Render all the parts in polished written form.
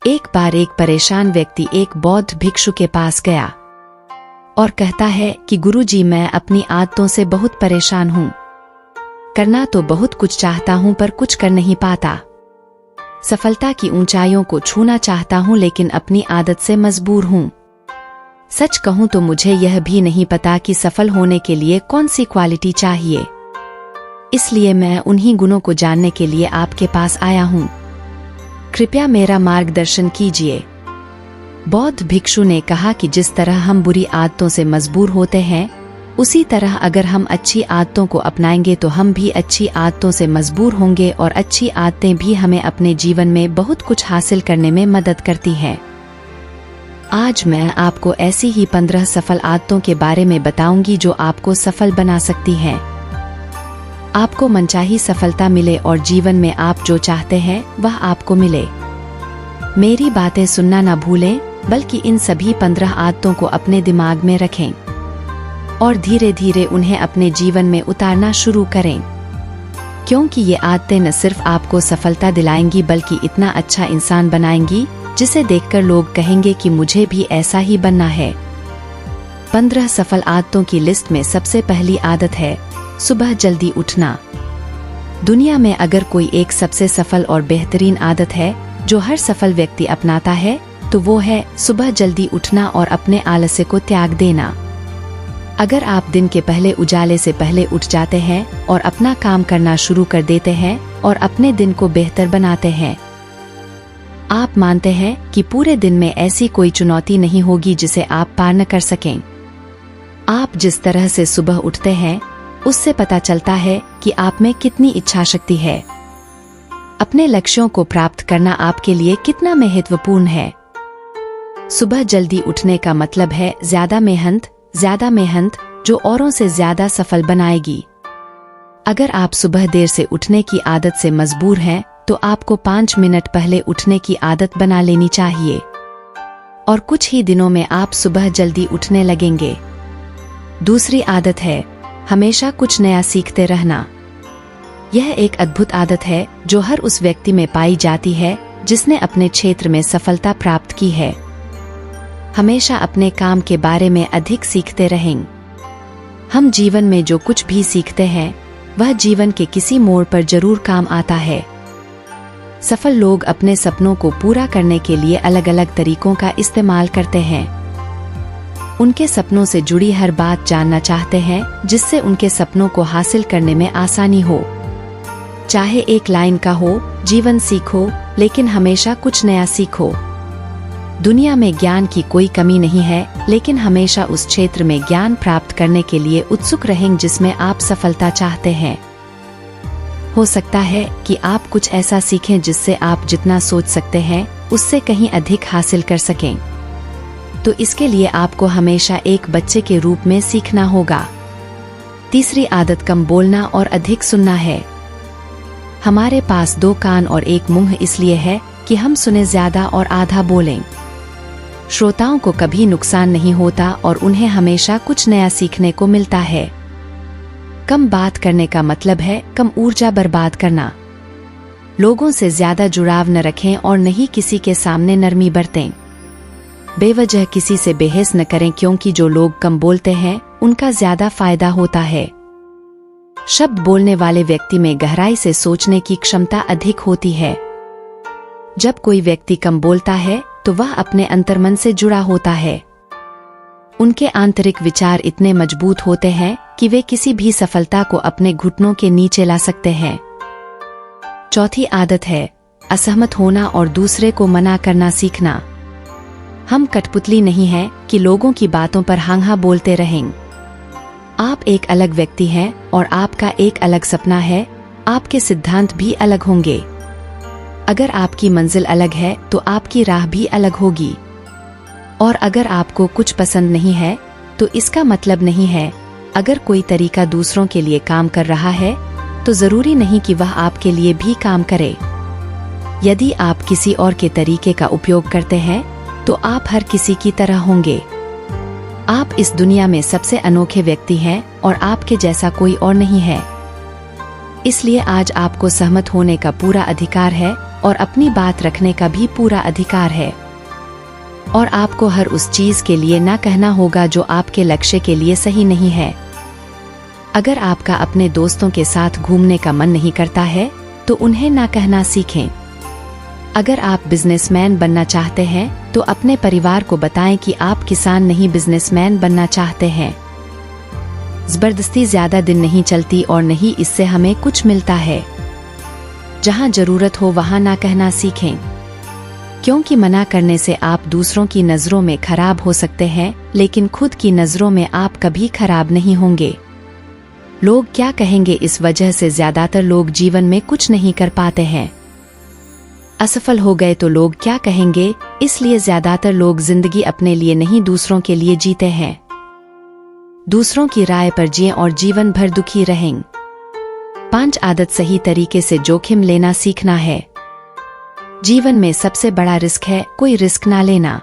एक बार एक परेशान व्यक्ति एक बौद्ध भिक्षु के पास गया और कहता है कि गुरुजी, मैं अपनी आदतों से बहुत परेशान हूँ। करना तो बहुत कुछ चाहता हूँ पर कुछ कर नहीं पाता। सफलता की ऊंचाइयों को छूना चाहता हूँ लेकिन अपनी आदत से मजबूर हूँ। सच कहूँ तो मुझे यह भी नहीं पता कि सफल होने के लिए कौन सी क्वालिटी चाहिए। इसलिए मैं उन्हीं गुणों को जानने के लिए आपके पास आया हूँ। कृपया मेरा मार्गदर्शन कीजिए। बौद्ध भिक्षु ने कहा कि जिस तरह हम बुरी आदतों से मजबूर होते हैं, उसी तरह अगर हम अच्छी आदतों को अपनाएंगे तो हम भी अच्छी आदतों से मजबूर होंगे और अच्छी आदतें भी हमें अपने जीवन में बहुत कुछ हासिल करने में मदद करती हैं। आज मैं आपको ऐसी ही 15 सफल आदतों के बारे में बताऊंगी जो आपको सफल बना सकती हैं। आपको मनचाही सफलता मिले और जीवन में आप जो चाहते हैं वह आपको मिले। मेरी बातें सुनना ना भूलें, बल्कि इन सभी 15 आदतों को अपने दिमाग में रखें और धीरे धीरे उन्हें अपने जीवन में उतारना शुरू करें, क्योंकि ये आदतें न सिर्फ आपको सफलता दिलाएंगी बल्कि इतना अच्छा इंसान बनाएंगी जिसे देखकर लोग कहेंगे कि मुझे भी ऐसा ही बनना है। 15 सफल आदतों की लिस्ट में सबसे पहली आदत है सुबह जल्दी उठना। दुनिया में अगर कोई एक सबसे सफल और बेहतरीन आदत है जो हर सफल व्यक्ति अपनाता है तो वो है सुबह जल्दी उठना और अपने आलस्य को त्याग देना। अगर आप दिन के पहले उजाले से पहले उठ जाते हैं और अपना काम करना शुरू कर देते हैं और अपने दिन को बेहतर बनाते हैं, आप मानते हैं कि पूरे दिन में ऐसी कोई चुनौती नहीं होगी जिसे आप पार न कर सकें। आप जिस तरह से सुबह उठते हैं उससे पता चलता है कि आप में कितनी इच्छा शक्ति है। अपने लक्ष्यों को प्राप्त करना आपके लिए कितना महत्वपूर्ण है। सुबह जल्दी उठने का मतलब है ज्यादा मेहनत जो औरों से ज्यादा सफल बनाएगी। अगर आप सुबह देर से उठने की आदत से मजबूर हैं तो आपको 5 मिनट पहले उठने की आदत बना लेनी चाहिए और कुछ ही दिनों में आप सुबह जल्दी उठने लगेंगे। दूसरी आदत है हमेशा कुछ नया सीखते रहना। यह एक अद्भुत आदत है जो हर उस व्यक्ति में पाई जाती है जिसने अपने क्षेत्र में सफलता प्राप्त की है। हमेशा अपने काम के बारे में अधिक सीखते रहें। हम जीवन में जो कुछ भी सीखते हैं वह जीवन के किसी मोड़ पर जरूर काम आता है। सफल लोग अपने सपनों को पूरा करने के लिए अलग अलग तरीकों का इस्तेमाल करते हैं। उनके सपनों से जुड़ी हर बात जानना चाहते हैं जिससे उनके सपनों को हासिल करने में आसानी हो। चाहे एक लाइन का हो, जीवन सीखो, लेकिन हमेशा कुछ नया सीखो। दुनिया में ज्ञान की कोई कमी नहीं है, लेकिन हमेशा उस क्षेत्र में ज्ञान प्राप्त करने के लिए उत्सुक रहें जिसमें आप सफलता चाहते हैं। हो सकता है कि आप कुछ ऐसा सीखें जिससे आप जितना सोच सकते हैं उससे कहीं अधिक हासिल कर सकें। तो इसके लिए आपको हमेशा एक बच्चे के रूप में सीखना होगा। तीसरी आदत कम बोलना और अधिक सुनना है। हमारे पास 2 कान और 1 मुंह इसलिए है कि हम सुने ज्यादा और आधा बोलें। श्रोताओं को कभी नुकसान नहीं होता और उन्हें हमेशा कुछ नया सीखने को मिलता है। कम बात करने का मतलब है कम ऊर्जा बर्बाद करना। लोगों से ज्यादा जुड़ाव न रखें और न ही किसी के सामने नरमी बरतें। बेवजह किसी से बहस न करें, क्योंकि जो लोग कम बोलते हैं उनका ज्यादा फायदा होता है। शब्द बोलने वाले व्यक्ति में गहराई से सोचने की क्षमता अधिक होती है। जब कोई व्यक्ति कम बोलता है तो वह अपने अंतर्मन से जुड़ा होता है। उनके आंतरिक विचार इतने मजबूत होते हैं कि वे किसी भी सफलता को अपने घुटनों के नीचे ला सकते हैं। चौथी आदत है असहमत होना और दूसरे को मना करना सीखना। हम कठपुतली नहीं हैं कि लोगों की बातों पर हाँ बोलते रहें। आप एक अलग व्यक्ति हैं और आपका एक अलग सपना है। आपके सिद्धांत भी अलग होंगे। अगर आपकी मंजिल अलग है तो आपकी राह भी अलग होगी। और अगर आपको कुछ पसंद नहीं है तो इसका मतलब नहीं है अगर कोई तरीका दूसरों के लिए काम कर रहा है तो जरूरी नहीं कि वह आपके लिए भी काम करे। यदि आप किसी और के तरीके का उपयोग करते हैं तो आप हर किसी की तरह होंगे। आप इस दुनिया में सबसे अनोखे व्यक्ति हैं और आपके जैसा कोई और नहीं है। इसलिए आज आपको सहमत होने का पूरा अधिकार है और अपनी बात रखने का भी पूरा अधिकार है। और आपको हर उस चीज के लिए ना कहना होगा जो आपके लक्ष्य के लिए सही नहीं है। अगर आपका अपने दोस्तों के साथ घूमने का मन नहीं करता है तो उन्हें ना कहना सीखें। अगर आप बिजनेसमैन बनना चाहते हैं तो अपने परिवार को बताएं कि आप किसान नहीं बिजनेसमैन बनना चाहते हैं। जबरदस्ती ज्यादा दिन नहीं चलती और नहीं इससे हमें कुछ मिलता है। जहां जरूरत हो वहां ना कहना सीखें, क्योंकि मना करने से आप दूसरों की नजरों में खराब हो सकते हैं, लेकिन खुद की नजरों में आप कभी खराब नहीं होंगे। लोग क्या कहेंगे इस वजह से ज्यादातर लोग जीवन में कुछ नहीं कर पाते हैं। असफल हो गए तो लोग क्या कहेंगे, इसलिए ज्यादातर लोग जिंदगी अपने लिए नहीं दूसरों के लिए जीते हैं। दूसरों की राय पर जिएं और जीवन भर दुखी रहें। 5 आदत सही तरीके से जोखिम लेना सीखना है। जीवन में सबसे बड़ा रिस्क है कोई रिस्क ना लेना।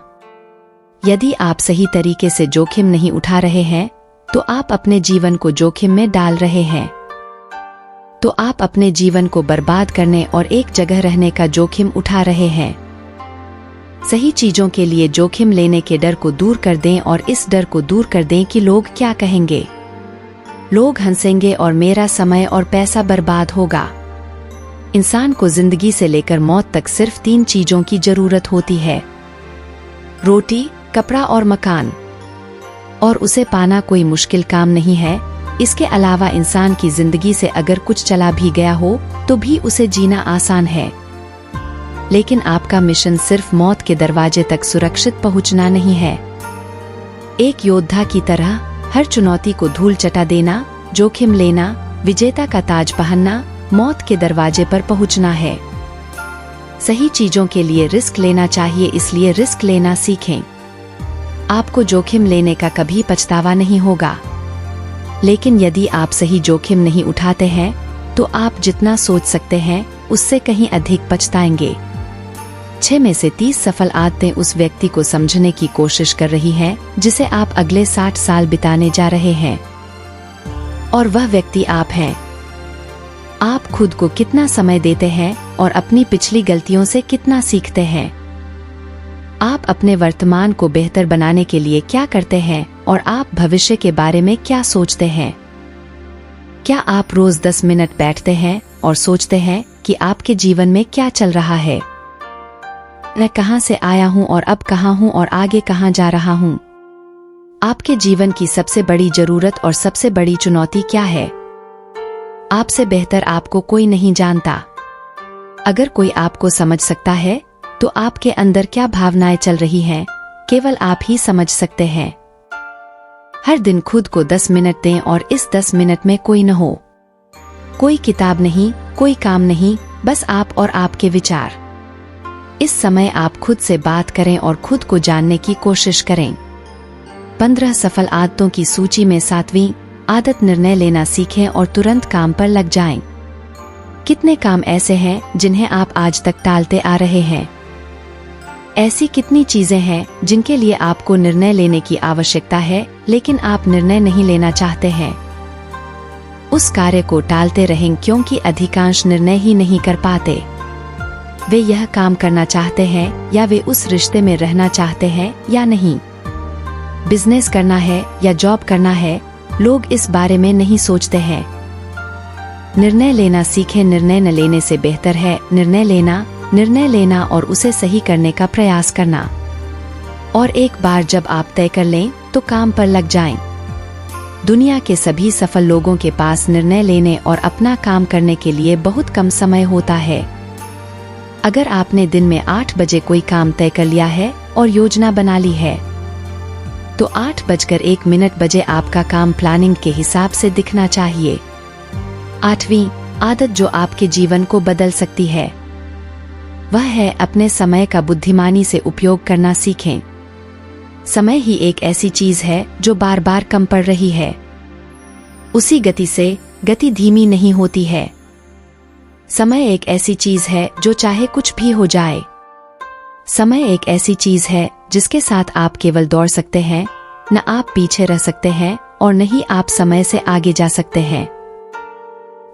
यदि आप सही तरीके से जोखिम नहीं उठा रहे हैं तो आप अपने जीवन को जोखिम में डाल रहे हैं। तो आप अपने जीवन को बर्बाद करने और एक जगह रहने का जोखिम उठा रहे हैं। सही चीजों के लिए जोखिम लेने के डर को दूर कर दें और इस डर को दूर कर दें कि लोग क्या कहेंगे। लोग हंसेंगे और मेरा समय और पैसा बर्बाद होगा। इंसान को जिंदगी से लेकर मौत तक सिर्फ 3 चीजों की जरूरत होती है, रोटी, कपड़ा और मकान। और उसे पाना कोई मुश्किल काम नहीं है। इसके अलावा इंसान की जिंदगी से अगर कुछ चला भी गया हो तो भी उसे जीना आसान है। लेकिन आपका मिशन सिर्फ मौत के दरवाजे तक सुरक्षित पहुंचना नहीं है। एक योद्धा की तरह हर चुनौती को धूल चटा देना, जोखिम लेना, विजेता का ताज पहनना, मौत के दरवाजे पर पहुंचना है। सही चीजों के लिए रिस्क लेना चाहिए, इसलिए रिस्क लेना सीखें। आपको जोखिम लेने का कभी पछतावा नहीं होगा। लेकिन यदि आप सही जोखिम नहीं उठाते हैं तो आप जितना सोच सकते हैं उससे कहीं अधिक पछताएंगे। 6 में से 30 सफल आदतें उस व्यक्ति को समझने की कोशिश कर रही हैं जिसे आप अगले 60 साल बिताने जा रहे हैं। और वह व्यक्ति आप हैं। आप खुद को कितना समय देते हैं और अपनी पिछली गलतियों से कितना सीखते हैं। आप अपने वर्तमान को बेहतर बनाने के लिए क्या करते हैं और आप भविष्य के बारे में क्या सोचते हैं। क्या आप रोज 10 मिनट बैठते हैं और सोचते हैं कि आपके जीवन में क्या चल रहा है। मैं कहां से आया हूं और अब कहां हूं और आगे कहां जा रहा हूं। आपके जीवन की सबसे बड़ी जरूरत और सबसे बड़ी चुनौती क्या है। आपसे बेहतर आपको कोई नहीं जानता। अगर कोई आपको समझ सकता है तो आपके अंदर क्या भावनाएं चल रही हैं, केवल आप ही समझ सकते हैं। हर दिन खुद को 10 मिनट दें और इस 10 मिनट में कोई न हो। कोई किताब नहीं, कोई काम नहीं, बस आप और आपके विचार। इस समय आप खुद से बात करें और खुद को जानने की कोशिश करें। 15 सफल आदतों की सूची में 7वीं आदत निर्णय लेना सीखें और तुरंत काम पर लग जाएं। कितने काम ऐसे हैं जिन्हें आप आज तक टालते आ रहे हैं। ऐसी कितनी चीजें हैं जिनके लिए आपको निर्णय लेने की आवश्यकता है लेकिन आप निर्णय नहीं लेना चाहते हैं। उस कार्य को टालते रहें क्योंकि अधिकांश निर्णय ही नहीं कर पाते। वे यह काम करना चाहते हैं या वे उस रिश्ते में रहना चाहते हैं या नहीं। बिजनेस करना है या जॉब करना है, लोग इस बारे में नहीं सोचते हैं। निर्णय लेना सीखें। निर्णय न लेने से बेहतर है निर्णय लेना और उसे सही करने का प्रयास करना। और एक बार जब आप तय कर लें तो काम पर लग जाएं। दुनिया के सभी सफल लोगों के पास निर्णय लेने और अपना काम करने के लिए बहुत कम समय होता है। अगर आपने दिन में 8 बजे कोई काम तय कर लिया है और योजना बना ली है तो 8:01 बजे आपका काम प्लानिंग के हिसाब से दिखना चाहिए। 8वीं आदत जो आपके जीवन को बदल सकती है वह है अपने समय का बुद्धिमानी से उपयोग करना सीखें। समय ही एक ऐसी चीज है जो बार बार कम पड़ रही है। उसी गति से गति धीमी नहीं होती है। समय एक ऐसी चीज है जो चाहे कुछ भी हो जाए। समय एक ऐसी चीज है जिसके साथ आप केवल दौड़ सकते हैं, न आप पीछे रह सकते हैं और न ही आप समय से आगे जा सकते हैं।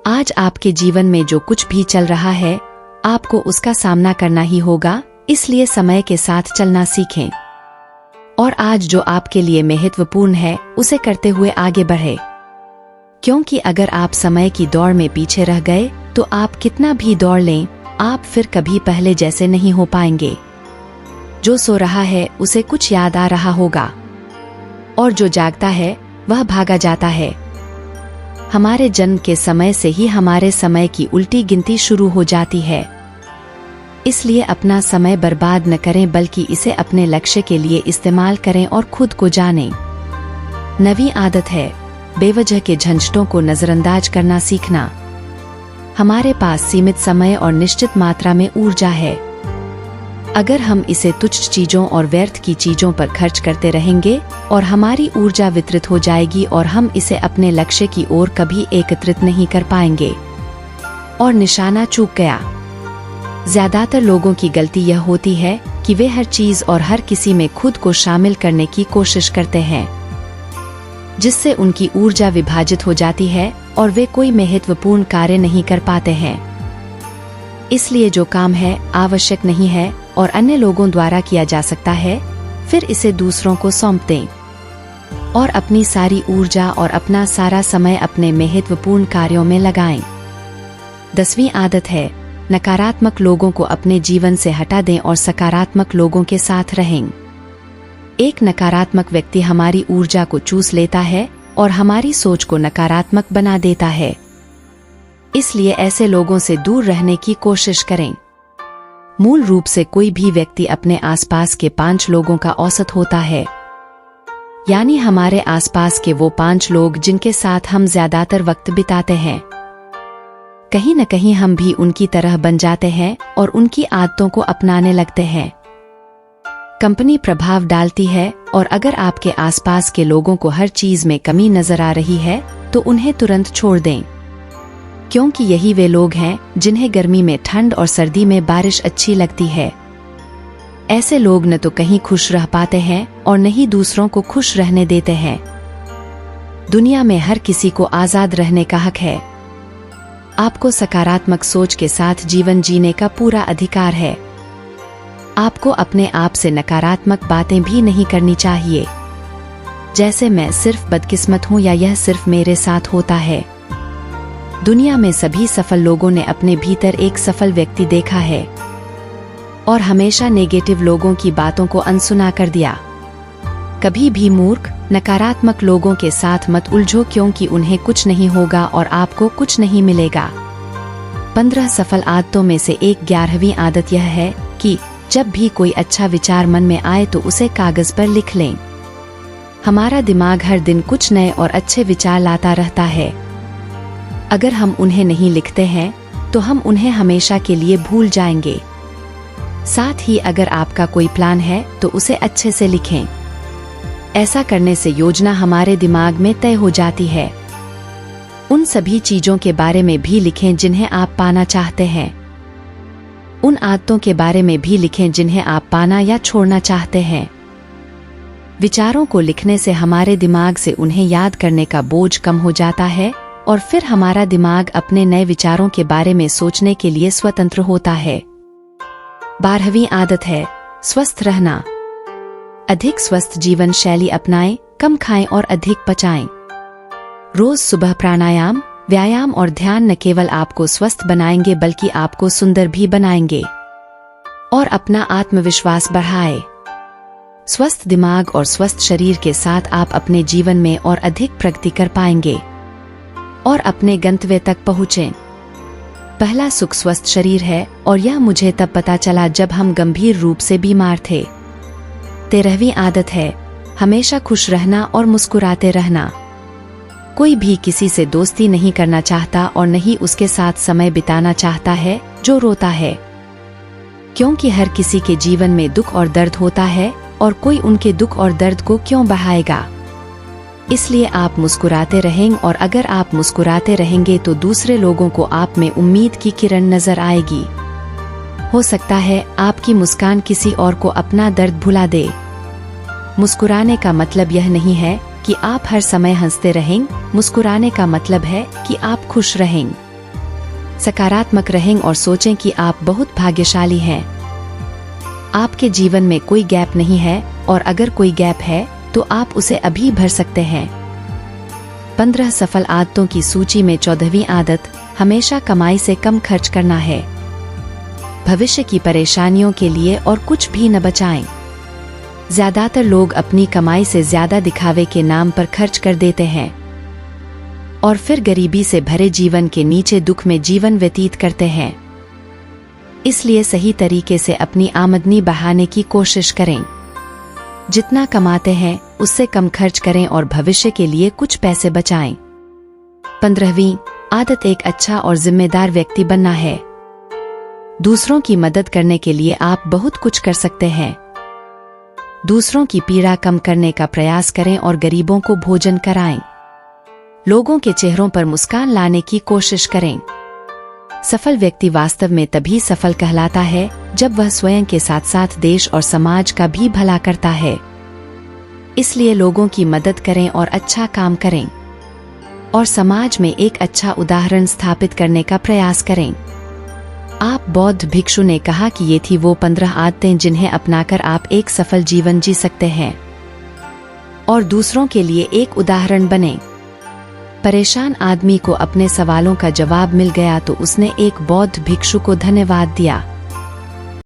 आज आपके जीवन में जो कुछ भी चल रहा है आपको उसका सामना करना ही होगा, इसलिए समय के साथ चलना सीखें और आज जो आपके लिए महत्वपूर्ण है उसे करते हुए आगे बढ़े, क्योंकि अगर आप समय की दौड़ में पीछे रह गए तो आप कितना भी दौड़ लें, आप फिर कभी पहले जैसे नहीं हो पाएंगे। जो सो रहा है उसे कुछ याद आ रहा होगा और जो जागता है वह भागा जाता है। हमारे जन्म के समय से ही हमारे समय की उल्टी गिनती शुरू हो जाती है, इसलिए अपना समय बर्बाद न करें बल्कि इसे अपने लक्ष्य के लिए इस्तेमाल करें और खुद को जानें। नवी आदत है बेवजह के झंझटों को नजरअंदाज करना सीखना। हमारे पास सीमित समय और निश्चित मात्रा में ऊर्जा है। अगर हम इसे तुच्छ चीजों और व्यर्थ की चीजों पर खर्च करते रहेंगे और हमारी ऊर्जा वितरित हो जाएगी और हम इसे अपने लक्ष्य की ओर कभी एकत्रित नहीं कर पाएंगे और निशाना चूक गया। ज्यादातर लोगों की गलती यह होती है कि वे हर चीज और हर किसी में खुद को शामिल करने की कोशिश करते हैं, जिससे उनकी ऊर्जा विभाजित हो जाती है और वे कोई महत्वपूर्ण कार्य नहीं कर पाते हैं। इसलिए जो काम है आवश्यक नहीं है और अन्य लोगों द्वारा किया जा सकता है, फिर इसे दूसरों को सौंप दें और अपनी सारी ऊर्जा और अपना सारा समय अपने महत्वपूर्ण कार्यों में लगाएं। 10वीं आदत है नकारात्मक लोगों को अपने जीवन से हटा दें और सकारात्मक लोगों के साथ रहें। एक नकारात्मक व्यक्ति हमारी ऊर्जा को चूस लेता है और हमारी सोच को नकारात्मक बना देता है, इसलिए ऐसे लोगों से दूर रहने की कोशिश करें। मूल रूप से कोई भी व्यक्ति अपने आसपास के 5 लोगों का औसत होता है, यानी हमारे आसपास के वो 5 लोग जिनके साथ हम ज्यादातर वक्त बिताते हैं। कहीं न कहीं हम भी उनकी तरह बन जाते हैं और उनकी आदतों को अपनाने लगते हैं। कंपनी प्रभाव डालती है और अगर आपके आसपास के लोगों को हर चीज में कमी नजर आ रही है तो उन्हें तुरंत छोड़ दें, क्योंकि यही वे लोग हैं जिन्हें गर्मी में ठंड और सर्दी में बारिश अच्छी लगती है। ऐसे लोग न तो कहीं खुश रह पाते हैं और न ही दूसरों को खुश रहने देते हैं। दुनिया में हर किसी को आजाद रहने का हक है। आपको सकारात्मक सोच के साथ जीवन जीने का पूरा अधिकार है। आपको अपने आप से नकारात्मक बातें भी नहीं करनी चाहिए, जैसे मैं सिर्फ बदकिस्मत हूँ या यह सिर्फ मेरे साथ होता है। दुनिया में सभी सफल लोगों ने अपने भीतर एक सफल व्यक्ति देखा है और हमेशा नेगेटिव लोगों की बातों को अनसुना कर दिया। कभी भी मूर्ख नकारात्मक लोगों के साथ मत उलझो, क्योंकि उन्हें कुछ नहीं होगा और आपको कुछ नहीं मिलेगा। 15 सफल आदतों में से एक 11वीं आदत यह है कि जब भी कोई अच्छा विचार मन में आए तो उसे कागज पर लिख लें। हमारा दिमाग हर दिन कुछ नए और अच्छे विचार लाता रहता है। अगर हम उन्हें नहीं लिखते हैं तो हम उन्हें हमेशा के लिए भूल जाएंगे। साथ ही अगर आपका कोई प्लान है तो उसे अच्छे से लिखें। ऐसा करने से योजना हमारे दिमाग में तय हो जाती है। उन सभी चीजों के बारे में भी लिखें जिन्हें आप पाना चाहते हैं। उन आदतों के बारे में भी लिखें जिन्हें आप पाना या छोड़ना चाहते हैं। विचारों को लिखने से हमारे दिमाग से उन्हें याद करने का बोझ कम हो जाता है और फिर हमारा दिमाग अपने नए विचारों के बारे में सोचने के लिए स्वतंत्र होता है। 12वीं आदत है स्वस्थ रहना। अधिक स्वस्थ जीवन शैली अपनाएं, कम खाएं और अधिक पचाएं। रोज सुबह प्राणायाम, व्यायाम और ध्यान न केवल आपको स्वस्थ बनाएंगे बल्कि आपको सुंदर भी बनाएंगे और अपना आत्मविश्वास बढ़ाए। स्वस्थ दिमाग और स्वस्थ शरीर के साथ आप अपने जीवन में और अधिक प्रगति कर पाएंगे और अपने गंतव्य तक पहुँचें। पहला सुख स्वस्थ शरीर है और यह मुझे तब पता चला जब हम गंभीर रूप से बीमार थे। 13वीं आदत है हमेशा खुश रहना और मुस्कुराते रहना। कोई भी किसी से दोस्ती नहीं करना चाहता और नहीं उसके साथ समय बिताना चाहता है जो रोता है, क्योंकि हर किसी के जीवन में दुख और दर्द होता है और कोई उनके दुख और दर्द को क्यों बढ़ाएगा। इसलिए आप मुस्कुराते रहें और अगर आप मुस्कुराते रहेंगे तो दूसरे लोगों को आप में उम्मीद की किरण नजर आएगी। हो सकता है आपकी मुस्कान किसी और को अपना दर्द भुला दे। मुस्कुराने का मतलब यह नहीं है कि आप हर समय हंसते रहें, मुस्कुराने का मतलब है कि आप खुश रहें। सकारात्मक रहें और सोचें कि आप बहुत भाग्यशाली हैं। आपके जीवन में कोई गैप नहीं है और अगर कोई गैप है तो आप उसे अभी भर सकते हैं। 15 सफल आदतों की सूची में 14वीं आदत, हमेशा कमाई से कम खर्च करना है। भविष्य की परेशानियों के लिए और कुछ भी न बचाएं। ज्यादातर लोग अपनी कमाई से ज्यादा दिखावे के नाम पर खर्च कर देते हैं और फिर गरीबी से भरे जीवन के नीचे दुख में जीवन व्यतीत करते हैं। इसलिए सही तरीके से अपनी आमदनी बढ़ाने की कोशिश करें। जितना कमाते हैं उससे कम खर्च करें और भविष्य के लिए कुछ पैसे बचाएं। 15वीं आदत, एक अच्छा और जिम्मेदार व्यक्ति बनना है। दूसरों की मदद करने के लिए आप बहुत कुछ कर सकते हैं। दूसरों की पीड़ा कम करने का प्रयास करें और गरीबों को भोजन कराएं। लोगों के चेहरों पर मुस्कान लाने की कोशिश करें। सफल व्यक्ति वास्तव में तभी सफल कहलाता है जब वह स्वयं के साथ साथ देश और समाज का भी भला करता है। इसलिए लोगों की मदद करें और अच्छा काम करें और समाज में एक अच्छा उदाहरण स्थापित करने का प्रयास करें। आप बौद्ध भिक्षु ने कहा कि ये थी वो 15 आदतें जिन्हें अपनाकर आप एक सफल जीवन जी सकते हैं और दूसरों के लिए एक उदाहरण बने। परेशान आदमी को अपने सवालों का जवाब मिल गया तो उसने एक बौद्ध भिक्षु को धन्यवाद दिया।